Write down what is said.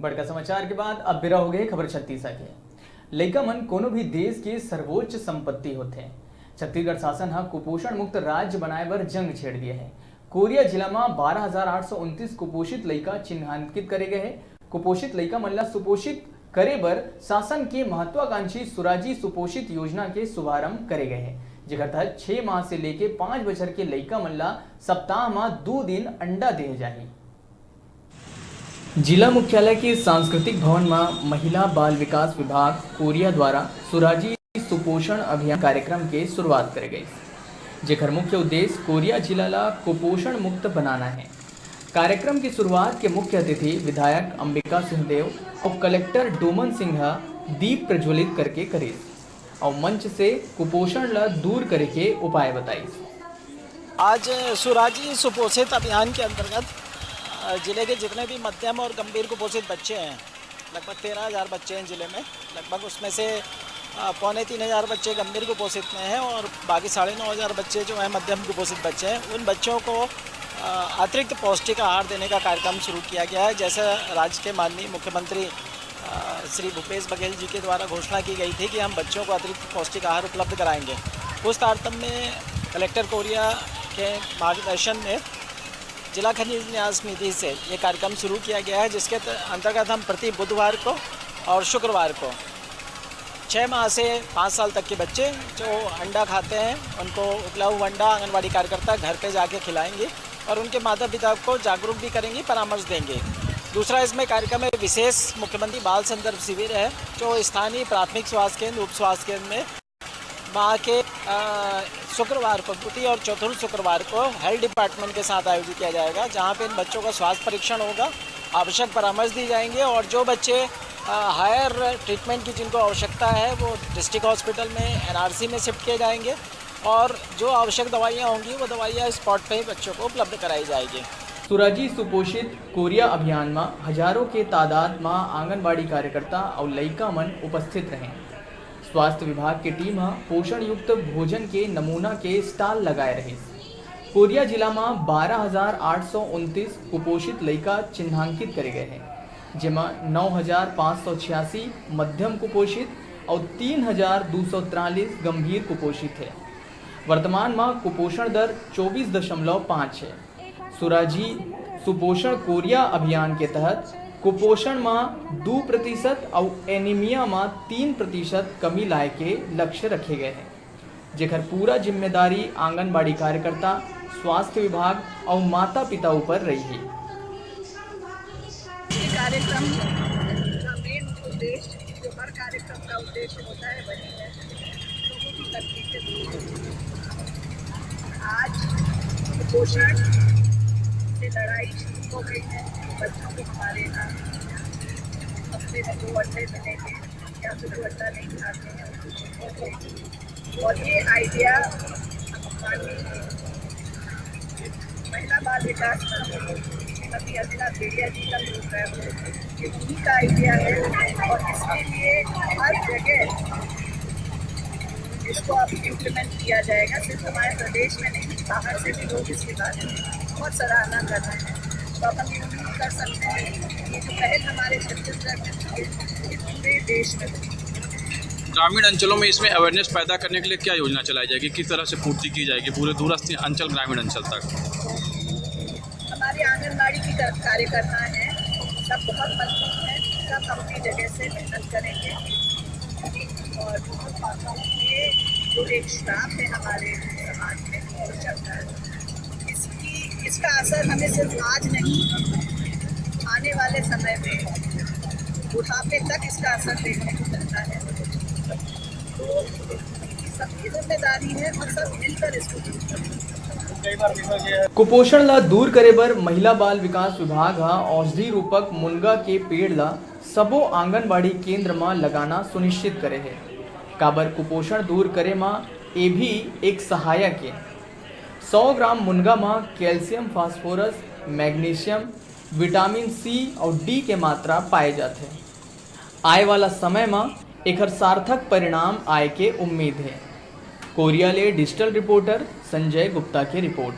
बड़का समाचार के बाद अब बिरा हो गए खबर छत्तीसगढ़ के। लइका मन कोनो भी देश के सर्वोच्च संपत्ति होते हैं। छत्तीसगढ़ शासन हा कुपोषण मुक्त राज्य बनाए बर जंग छेड़ दिए है। कोरिया जिला में 12,829 कुपोषित लइका चिन्हांकित करे गए हैं। कुपोषित लइका मन ला सुपोषित करे बर शासन के महत्वाकांक्षी सुराजी सुपोषित योजना के शुभारंभ करे गए हैं, जेकर तहत 6 माह से लेके 5 बछर के लइका मन ला सप्ताह में 2 दिन अंडा दे जाही। जिला मुख्यालय के सांस्कृतिक भवन में महिला बाल विकास विभाग कोरिया द्वारा सुराजी सुपोषण अभियान कार्यक्रम के शुरुआत करे गई, जेकर मुख्य उद्देश्य कोरिया जिला ला कुपोषण मुक्त बनाना है। कार्यक्रम की शुरुआत के मुख्य अतिथि विधायक अंबिका सिंहदेव और कलेक्टर डोमन सिंह दीप प्रज्वलित करके करे और मंच से कुपोषण ला दूर करे के उपाय बताई। आज सुराजी सुपोषित अभियान के अंतर्गत जिले के जितने भी मध्यम और गंभीर कुपोषित बच्चे हैं, लगभग 13,000 बच्चे हैं जिले में। लगभग उसमें से 2,500 बच्चे गंभीर कुपोषित में हैं और बाकी 9,500 बच्चे जो हैं मध्यम कुपोषित बच्चे हैं। उन बच्चों को अतिरिक्त पौष्टिक आहार देने का कार्यक्रम शुरू किया गया है। जैसा राज्य के माननीय मुख्यमंत्री श्री भूपेश बघेल जी के द्वारा घोषणा की गई थी कि हम बच्चों को अतिरिक्त पौष्टिक आहार उपलब्ध कराएंगे, उस तारतम्य में कलेक्टर कोरिया के मार्गदर्शन में जिला खनिज न्यास निधि से ये कार्यक्रम शुरू किया गया है, जिसके अंतर्गत हम प्रति बुधवार को और शुक्रवार को 6 माह से 5 साल तक के बच्चे जो अंडा खाते हैं उनको उबला हुआ अंडा आंगनवाड़ी कार्यकर्ता घर पे जाके खिलाएंगे और उनके माता पिता को जागरूक भी करेंगे, परामर्श देंगे। दूसरा इसमें कार्यक्रम में विशेष मुख्यमंत्री बाल संदर्भ शिविर है, जो स्थानीय प्राथमिक स्वास्थ्य केंद्र, उप स्वास्थ्य केंद्र में माह के शुक्रवार को, द्वितीय और चतुर्थ शुक्रवार को हेल्थ डिपार्टमेंट के साथ आयोजित किया जाएगा, जहां पे इन बच्चों का स्वास्थ्य परीक्षण होगा, आवश्यक परामर्श दी जाएंगे और जो बच्चे हायर ट्रीटमेंट की जिनको आवश्यकता है वो डिस्ट्रिक्ट हॉस्पिटल में एनआरसी में शिफ्ट किए जाएंगे और जो आवश्यक दवाइयाँ होंगी वो दवाइयाँ स्पॉट पे ही बच्चों को उपलब्ध कराई जाएगी। सुराजी सुपोषित कोरिया अभियान में हजारों के तादाद में आंगनबाड़ी कार्यकर्ता और लइका मन उपस्थित रहे। स्वास्थ्य विभाग की टीम पोषण युक्त भोजन के नमूना के स्टॉल लगाए रहे। कोरिया जिला में 12,829 कुपोषित लइका चिन्हांकित करे गए हैं, जिसमें 9,586 मध्यम कुपोषित और 3,243 गंभीर कुपोषित है। वर्तमान में कुपोषण दर 24.5 है। सुराजी सुपोषण कोरिया अभियान के तहत कुपोषण में 2% और एनीमिया में 3% कमी लाए के लक्ष्य रखे गए हैं, जेकर पूरा जिम्मेदारी आंगनबाड़ी कार्यकर्ता, स्वास्थ्य विभाग और माता पिता ऊपर रही है। कार्यक्रम का मेन उद्देश्य, जो हर कार्यक्रम का उद्देश्य होता है, वही है लोगों की तकलीफें दूर करना। आज कुपोषण से लड़ाई शुरू हो गई है। बच्चों को हमारे यहाँ हफ्ते में 2 अंडे मिलेंगे या फिर 2 अंडा नहीं खाते हैं। और ये आइडिया हमारी महिला बाल विकास श्रीमती अनिला भेड़िया जी का प्रोग्राम है, ये उन्हीं का आइडिया है और इसके लिए हर जगह इसको अब इम्प्लीमेंट किया जाएगा। सिर्फ हमारे प्रदेश में नहीं, बाहर से भी लोग इसके बारे में बहुत सराहना कर रहे हैं। तो अब हम उम्मीद कर सकते हैं कि जो पहल हमारे छत्तीसगढ़ में ये पूरे देश में। ग्रामीण अंचलों में इसमें अवेयरनेस पैदा करने के लिए क्या योजना चलाई जाएगी, किस तरह से पूर्ति की जाएगी पूरे दूरस्थ अंचल, ग्रामीण अंचल तक? हमारे आंगनबाड़ी की कार्यकर्ता हैं, सब बहुत मजबूत हैं, सब अपनी जगह से मेहनत करेंगे और बहुत पाता हूँ ये जो एक श्राप है हमारे समाज में वो चलता है, इसका असर हमें सिर्फ आज नहीं, आने वाले समय में बुढ़ापे तक इसका असर देखने को मिलता है। तो सबकी जिम्मेदारी है और सब मिलकर इसको दूर करें। कुपोषण ला दूर करे बर महिला बाल विकास विभाग औषधि रूपक मुनगा के पेड़ ला सबो आंगनबाड़ी केंद्र में लगाना सुनिश्चित करे है। काबर कुपोषण दूर करे में ये भी एक सहायक है। 100 ग्राम मुनगा में calcium, phosphorus, magnesium, vitamin C और डी के मात्रा पाए जाते हैं। आए वाला समय में एक सार्थक परिणाम आए के उम्मीद है। कोरिया ले डिजिटल रिपोर्टर संजय गुप्ता की रिपोर्ट।